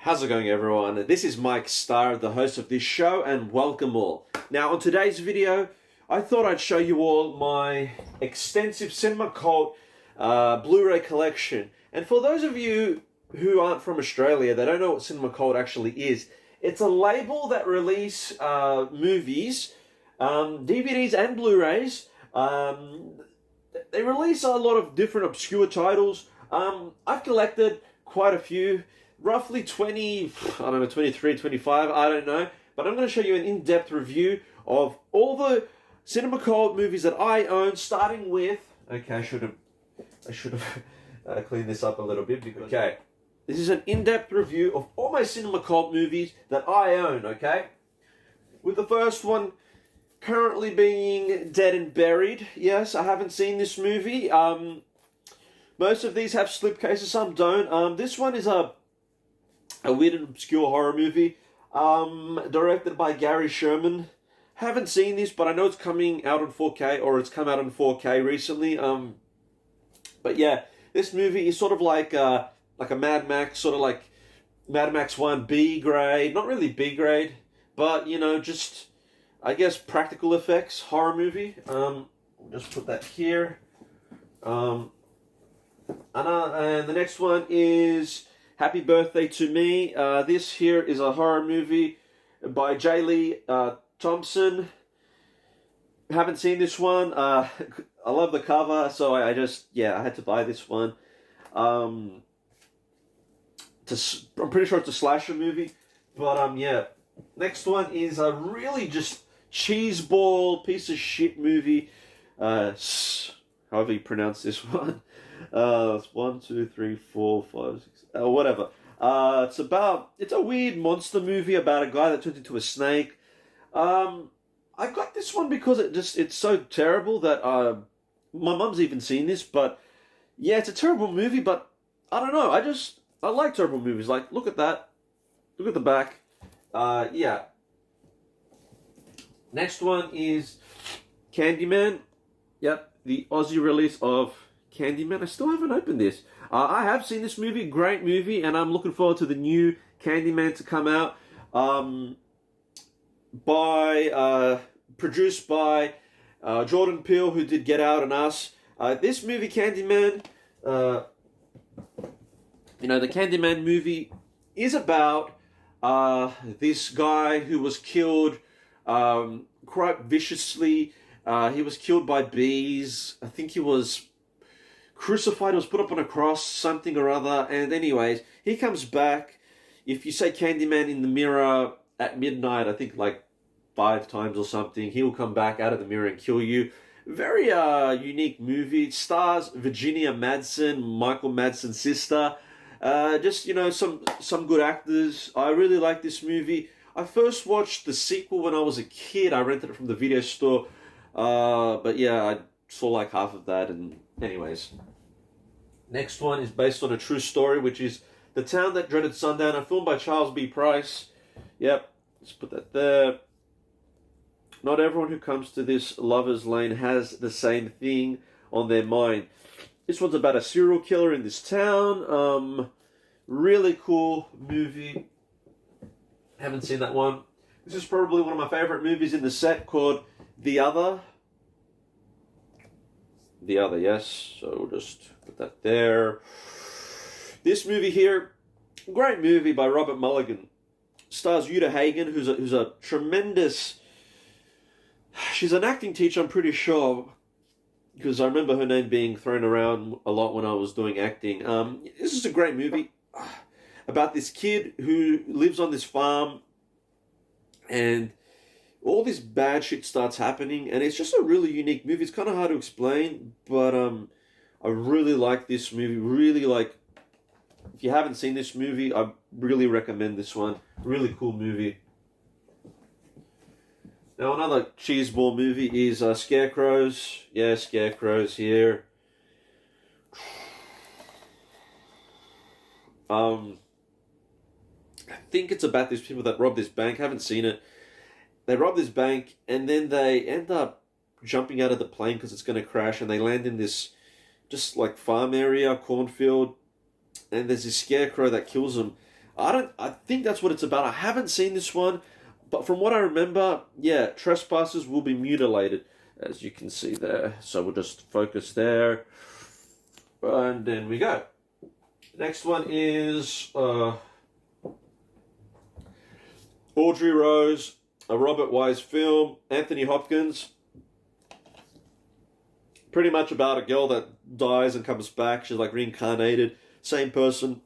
How's it going, everyone? This is Mike Starr, the host of this show, and welcome all. Now, on today's video, I thought I'd show you all my extensive cinema cult Blu-ray collection. And for those of you who aren't from Australia, they don't know what cinema cult actually is. It's a label that release movies, DVDs and Blu-rays. They release a lot of different obscure titles. I've collected quite a few. Roughly 20, I don't know, 23, 25, I don't know. But I'm going to show you an in-depth review of all the cinema cult movies that I own, starting with... Okay, I should have cleaned this up a little bit. Okay, this is an in-depth review of all my cinema cult movies that I own, okay? With the first one currently being Dead and Buried. Yes, I haven't seen this movie. Most of these have slipcases, some don't. This one is a weird and obscure horror movie, directed by Gary Sherman. Haven't seen this, but I know it's coming out on 4K, or it's come out on 4K recently. But yeah, this movie is sort of like a Mad Max, sort of like Mad Max 1 B grade, not really B grade, but you know, just I guess practical effects horror movie. We'll just put that here. And the next one is Happy Birthday to Me. This here is a horror movie by J. Lee Thompson. Haven't seen this one. I love the cover, so I had to buy this one. I'm pretty sure it's a slasher movie, but yeah. Next one is a really just cheeseball piece of shit movie. However you pronounce this one. It's 1, 2, 3, 4, 5, 6, whatever. It's a weird monster movie about a guy that turns into a snake. I got this one because it's so terrible that my mum's even seen this, but yeah, it's a terrible movie, but I don't know, I like terrible movies. Like, look at that. Look at the back. Yeah. Next one is Candyman. Yep, the Aussie release of Candyman. I still haven't opened this. I have seen this movie, great movie, and I'm looking forward to the new Candyman to come out. Produced by Jordan Peele, who did Get Out and Us. This movie, Candyman, the Candyman movie is about this guy who was killed quite viciously. He was killed by bees. I think he was crucified, was put up on a cross, something or other. And anyways, he comes back. If you say Candyman in the mirror at midnight, I think like 5 times or something, he'll come back out of the mirror and kill you. Very unique movie. It stars Virginia Madsen, Michael Madsen's sister. Some good actors. I really like this movie. I first watched the sequel when I was a kid. I rented it from the video store. But yeah, I saw like half of that, and anyways. Next one is based on a true story, which is The Town That Dreaded Sundown, a film by Charles B. Price. Yep, let's put that there. Not everyone who comes to this lover's lane has the same thing on their mind. This one's about a serial killer in this town. Really cool movie. Haven't seen that one. This is probably one of my favorite movies in the set, called The Other. The Other, yes. So we'll just put that there. This movie here, great movie by Robert Mulligan. Stars Uta Hagen, who's a tremendous... She's an acting teacher, I'm pretty sure, because I remember her name being thrown around a lot when I was doing acting. This is a great movie about this kid who lives on this farm, and all this bad shit starts happening, and it's just a really unique movie. It's kind of hard to explain, but I really like this movie. Really like, if you haven't seen this movie, I really recommend this one. Really cool movie. Now, another cheeseball movie is Scarecrows. Yeah, Scarecrows here. I think it's about these people that rob this bank. Haven't seen it. They rob this bank, and then they end up jumping out of the plane because it's going to crash, and they land in this just like farm area, cornfield, and there's this scarecrow that kills them. I think that's what it's about. I haven't seen this one, but from what I remember, yeah, trespassers will be mutilated, as you can see there. So we'll just focus there, and then we go. Next one is Audrey Rose, a Robert Wise film. Anthony Hopkins. Pretty much about a girl that dies and comes back. She's like reincarnated, same person.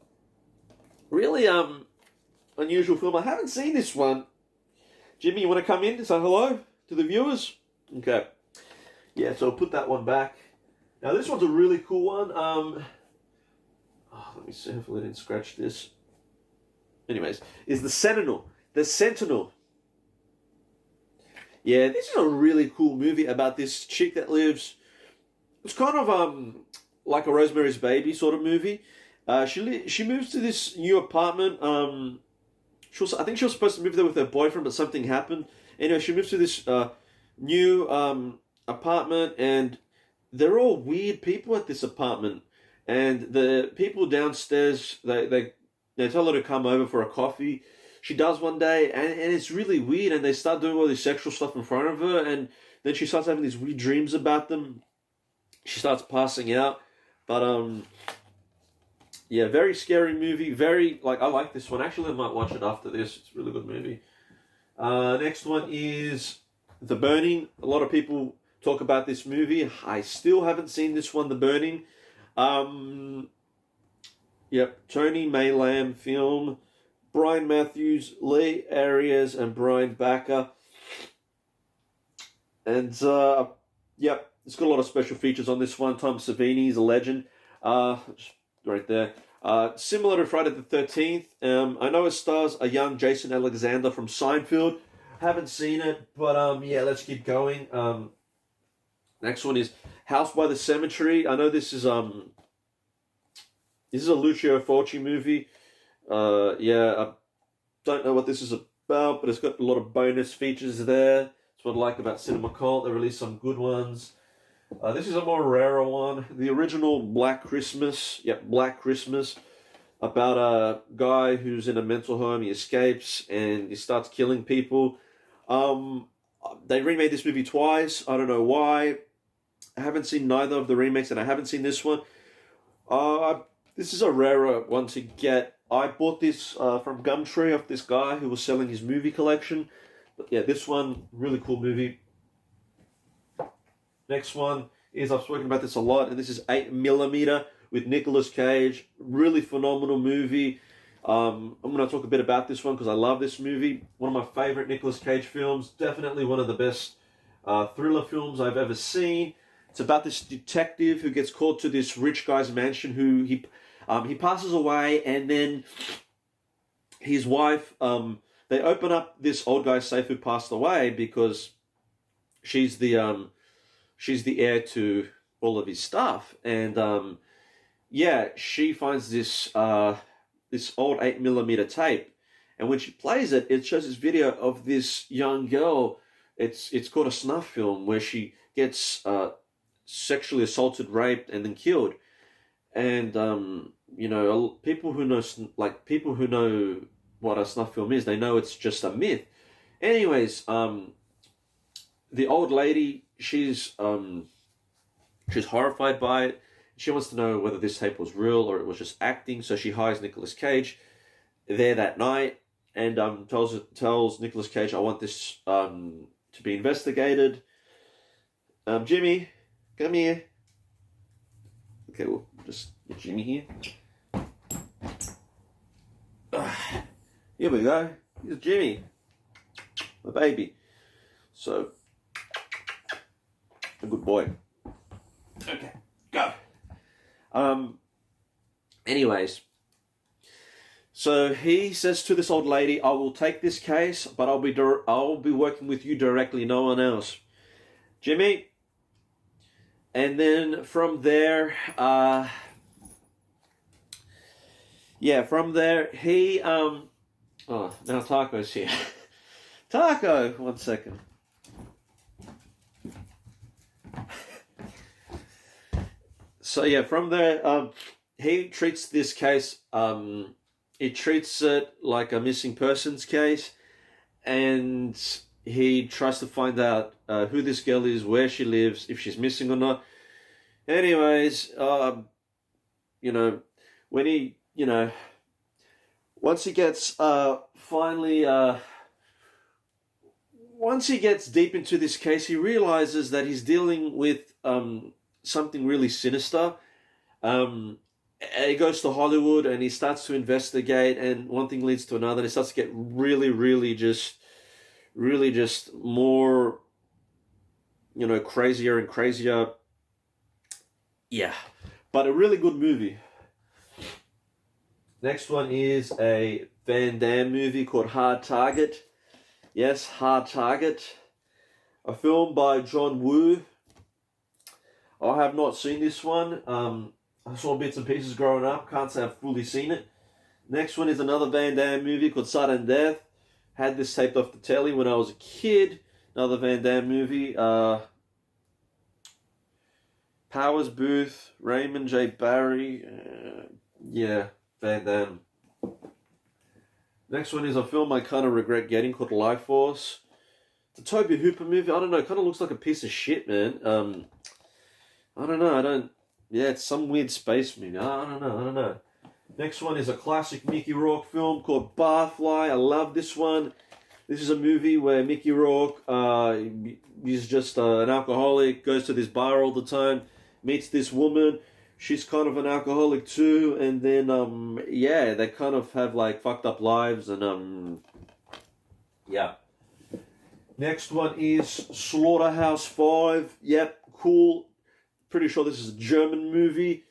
Really unusual film. I haven't seen this one. Jimmy, you want to come in and say hello to the viewers? Okay. Yeah, so I'll put that one back. Now this one's a really cool one. Let me see if I didn't scratch this. Anyways, is the Sentinel. The Sentinel. Yeah, this is a really cool movie about this chick that lives. It's kind of like a Rosemary's Baby sort of movie. She moves to this new apartment. I think she was supposed to move there with her boyfriend, but something happened. Anyway, she moves to this new apartment, and they're all weird people at this apartment. And the people downstairs, they tell her to come over for a coffee. She does one day, and it's really weird, and they start doing all this sexual stuff in front of her, and then she starts having these weird dreams about them. She starts passing out, but yeah, very scary movie. Very, I like this one. Actually, I might watch it after this. It's a really good movie. Next one is The Burning. A lot of people talk about this movie. I still haven't seen this one, The Burning. Yep, Tony Maylam film. Brian Matthews, Lee Arias, and Brian Backer. And, yep. It's got a lot of special features on this one. Tom Savini is a legend. Right there. Similar to Friday the 13th. I know it stars a young Jason Alexander from Seinfeld. Haven't seen it, but yeah, let's keep going. Next one is House by the Cemetery. I know this is a Lucio Fulci movie. Yeah, I don't know what this is about, but it's got a lot of bonus features there. That's what I like about Cinema Cult. They released some good ones. This is a more rarer one. The original Black Christmas. Yep, Black Christmas. About a guy who's in a mental home. He escapes and he starts killing people. They remade this movie twice. I don't know why. I haven't seen neither of the remakes, and I haven't seen this one. This is a rarer one to get. I bought this from Gumtree off this guy who was selling his movie collection. But yeah, this one, really cool movie. Next one is, I've spoken about this a lot, and this is 8mm with Nicolas Cage. Really phenomenal movie. I'm going to talk a bit about this one because I love this movie. One of my favorite Nicolas Cage films. Definitely one of the best thriller films I've ever seen. It's about this detective who gets called to this rich guy's mansion who he passes away, and then his wife, they open up this old guy's safe who passed away because she's the heir to all of his stuff, and yeah, she finds this this old 8mm tape, and when she plays it, it shows this video of this young girl. It's called a snuff film where she gets sexually assaulted, raped, and then killed. And you know, people who know what a snuff film is, they know it's just a myth. Anyways, the old lady, she's horrified by it. She wants to know whether this tape was real or it was just acting. So she hires Nicolas Cage there that night and tells Nicolas Cage, "I want this to be investigated." Jimmy, come here. Okay, we'll just get Jimmy here. Here we go. Here's Jimmy, my baby. So, a good boy. Okay, go. Anyways, so he says to this old lady, "I will take this case, but I'll be working with you directly, no one else." Jimmy. And then from there, he, oh, now Taco's here. Taco, 1 second. So yeah, from there, he treats this case he treats it like a missing persons case, and he tries to find out who this girl is, where she lives, if she's missing or not. Anyways, you know, when he, once he gets once he gets deep into this case, he realizes that he's dealing with something really sinister. He goes to Hollywood and he starts to investigate, and one thing leads to another. And he starts to get really just more, crazier and crazier. Yeah, but a really good movie. Next one is a Van Damme movie called Hard Target. Yes, Hard Target. A film by John Woo. I have not seen this one. I saw bits and pieces growing up. Can't say I've fully seen it. Next one is another Van Damme movie called Sudden Death. Had this taped off the telly when I was a kid. Another Van Damme movie. Powers Booth, Raymond J. Barry. Yeah, Van Damme. Next one is a film I kind of regret getting called Life Force. It's a Toby Hooper movie. I don't know. It kind of looks like a piece of shit, man. I don't know. Yeah, it's some weird space movie. I don't know. Next one is a classic Mickey Rourke film called Barfly. I love this one. This is a movie where Mickey Rourke, he's just an alcoholic, goes to this bar all the time, meets this woman. She's kind of an alcoholic too, and then they kind of have like fucked up lives, and yeah. Next one is Slaughterhouse 5. Yep, cool. Pretty sure this is a German movie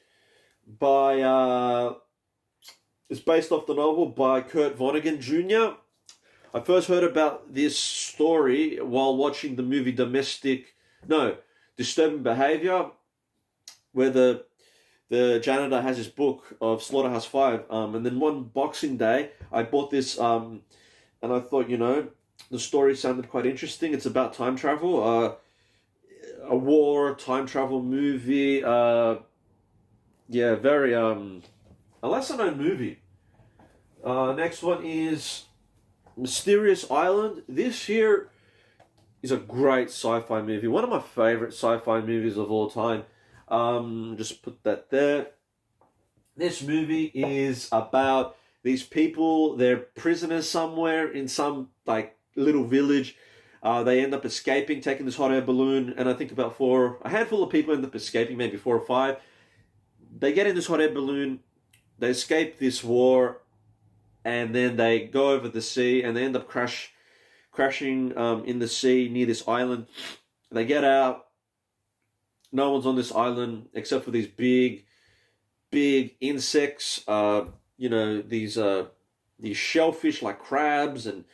by it's based off the novel by Kurt Vonnegut Jr. I first heard about this story while watching the movie Disturbing Behavior, where the janitor has his book of Slaughterhouse 5. And then one Boxing Day, I bought this, and I thought, the story sounded quite interesting. It's about time travel, a war time travel movie. Very a lesser known movie. Next one is Mysterious Island. This here is a great sci-fi movie. One of my favorite sci-fi movies of all time. Just put that there. This movie is about these people. They're prisoners somewhere in some like little village. They end up escaping, taking this hot air balloon, and I think a handful of people end up escaping, maybe 4 or 5. They get in this hot air balloon, they escape this war, and then they go over the sea, and they end up crashing in the sea near this island. They get out. No one's on this island except for these big insects. These shellfish like crabs, and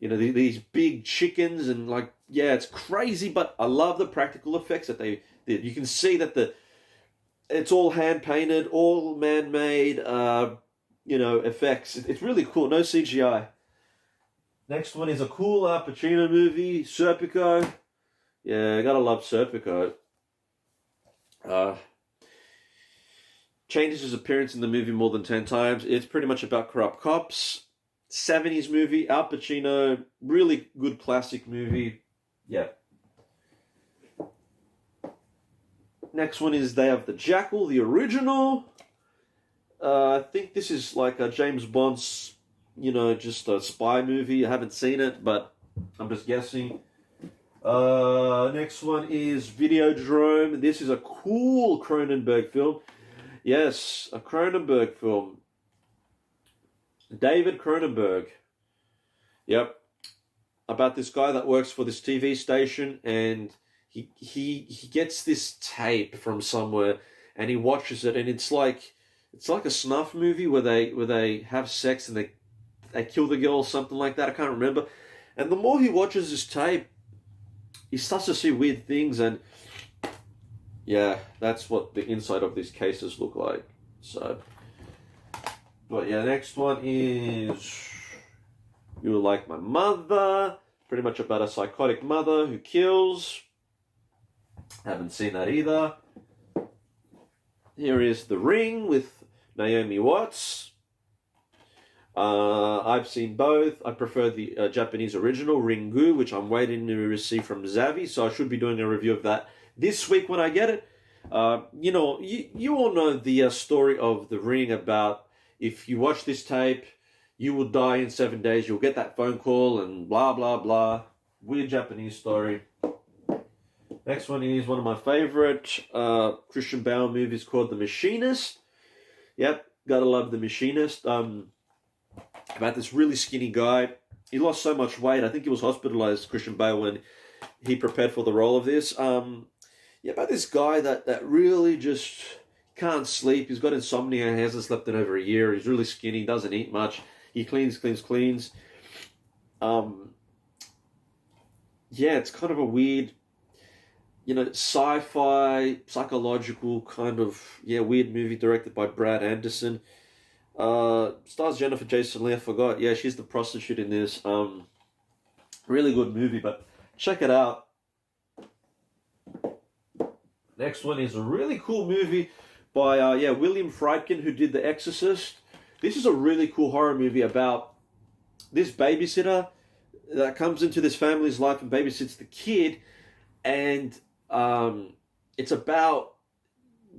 these big chickens, and it's crazy. But I love the practical effects that they did. You can see that it's all hand painted, all man made. Effects. It's really cool. No CGI. Next one is a cool Al Pacino movie, Serpico. Yeah, gotta love Serpico. Changes his appearance in the movie more than 10 times. It's pretty much about corrupt cops. 70s movie, Al Pacino, really good classic movie. Yeah. Next one is Day of the Jackal, the original. I think this is like a James Bond's, just a spy movie. I haven't seen it, but I'm just guessing. Next one is Videodrome. This is a cool Cronenberg film. Yes, a Cronenberg film. David Cronenberg. Yep. About this guy that works for this TV station, and he gets this tape from somewhere, and he watches it, and it's like a snuff movie where they have sex and they kill the girl or something like that. I can't remember. And the more he watches this tape, he starts to see weird things, and yeah, that's what the inside of these cases look like. So, but yeah, next one is You Were Like My Mother. Pretty much about a psychotic mother who kills. Haven't seen that either. Here is The Ring with Naomi Watts. I've seen both. I prefer the Japanese original, Ringu, which I'm waiting to receive from Zavi, so I should be doing a review of that this week when I get it. You know, you all know the story of The Ring about if you watch this tape, you will die in 7 days, you'll get that phone call and blah, blah, blah. Weird Japanese story. Next one is one of my favorite Christian Bale movies called The Machinist. Yep, gotta love The Machinist. About this really skinny guy. He lost so much weight. I think he was hospitalized, Christian Bale, when he prepared for the role of this. Yeah, about this guy that really just can't sleep. He's got insomnia. He hasn't slept in over a year. He's really skinny. Doesn't eat much. He cleans. Yeah, it's kind of a weird, you know, sci-fi, psychological kind of, weird movie directed by Brad Anderson. Stars Jennifer Jason Leigh, I forgot. Yeah, she's the prostitute in this. Really good movie, but check it out. Next one is a really cool movie by William Friedkin, who did The Exorcist. This is a really cool horror movie about this babysitter that comes into this family's life and babysits the kid, and it's about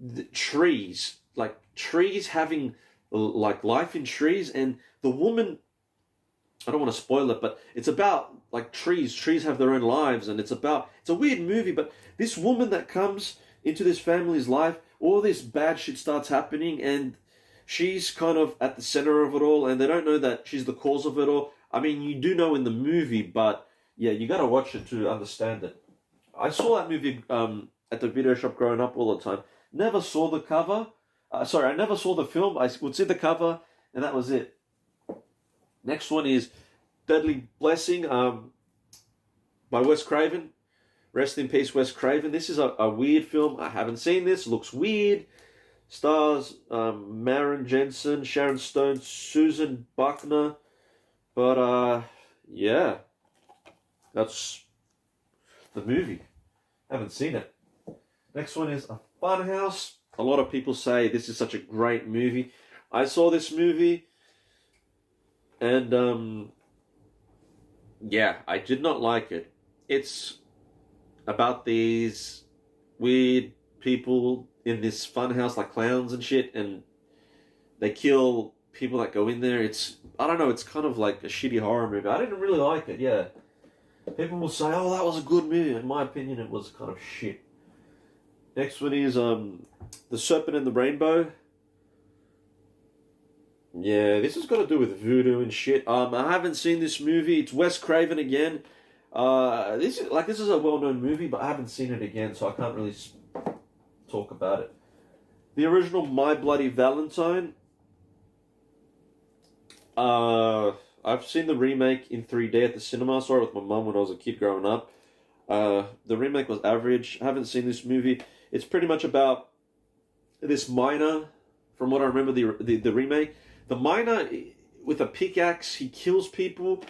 the trees, like trees having like life in trees, and the woman, I don't want to spoil it, but it's about like trees have their own lives, and it's a weird movie, but this woman that comes into this family's life, all this bad shit starts happening, and she's kind of at the center of it all, and they don't know that she's the cause of it all. I mean, you do know in the movie, but yeah, you gotta watch it to understand it. I saw that movie at the video shop growing up all the time. Never saw the cover. I never saw the film. I would see the cover, and that was it. Next one is Deadly Blessing by Wes Craven. Rest in peace, Wes Craven. This is a weird film. I haven't seen this. Looks weird. Stars Maren Jensen, Sharon Stone, Susan Buckner. But, yeah. That's the movie. Haven't seen it. Next one is A Funhouse. A lot of people say this is such a great movie. I saw this movie, and, I did not like it. It's about these weird people in this funhouse, like clowns and shit, and they kill people that go in there. I don't know, it's kind of like a shitty horror movie. I didn't really like it, yeah. People will say, oh, that was a good movie. In my opinion, it was kind of shit. Next one is The Serpent and the Rainbow. Yeah, this has got to do with voodoo and shit. I haven't seen this movie. It's Wes Craven again. This is a well-known movie, but I haven't seen it again, so I can't really talk about it. The original My Bloody Valentine. I've seen the remake in 3D at the cinema. I saw it with my mum when I was a kid growing up. The remake was average. I haven't seen this movie. It's pretty much about this miner, from what I remember the remake. The miner, with a pickaxe, he kills people.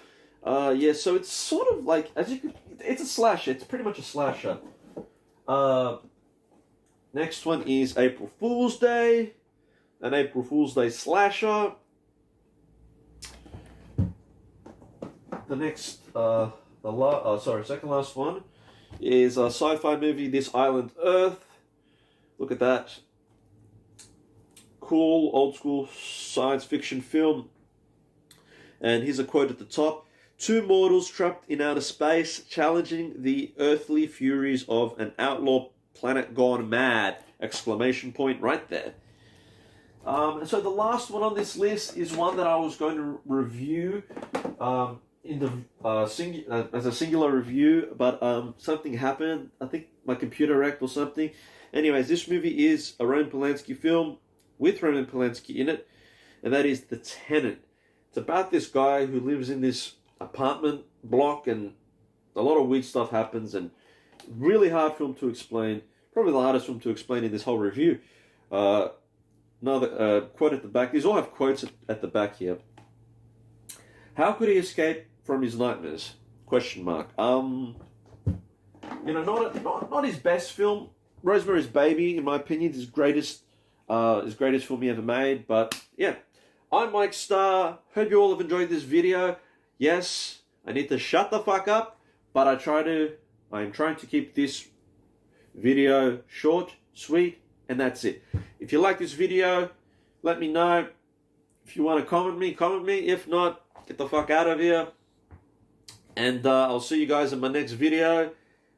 So it's sort of like, it's a slasher. It's pretty much a slasher. Next one is April Fool's Day, an April Fool's Day slasher. The next, second last one is a sci-fi movie, This Island Earth. Look at that. Cool, old school science fiction film. And here's a quote at the top. Two mortals trapped in outer space, challenging the earthly furies of an outlaw planet gone mad! Exclamation point right there. And so the last one on this list is one that I was going to review in the as a singular review, but something happened. I think my computer wrecked or something. Anyways, this movie is a Roman Polanski film with Roman Polanski in it, and that is The Tenant. It's about this guy who lives in this apartment block, and a lot of weird stuff happens, and really hard film to explain. Probably the hardest film to explain in this whole review. Another quote at the back. These all have quotes at the back here. How could he escape from his nightmares? Question mark. Not his best film. Rosemary's Baby, in my opinion, is his greatest is greatest film he ever made. But yeah, I'm Mike Starr. Hope you all have enjoyed this video. Yes, I need to shut the fuck up, but I'm trying to keep this video short, sweet, and that's it. If you like this video, let me know. If you want to comment me. If not, get the fuck out of here. And I'll see you guys in my next video.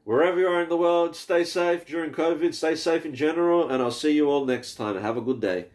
Wherever you are in the world, stay safe during COVID, stay safe in general, and I'll see you all next time. Have a good day.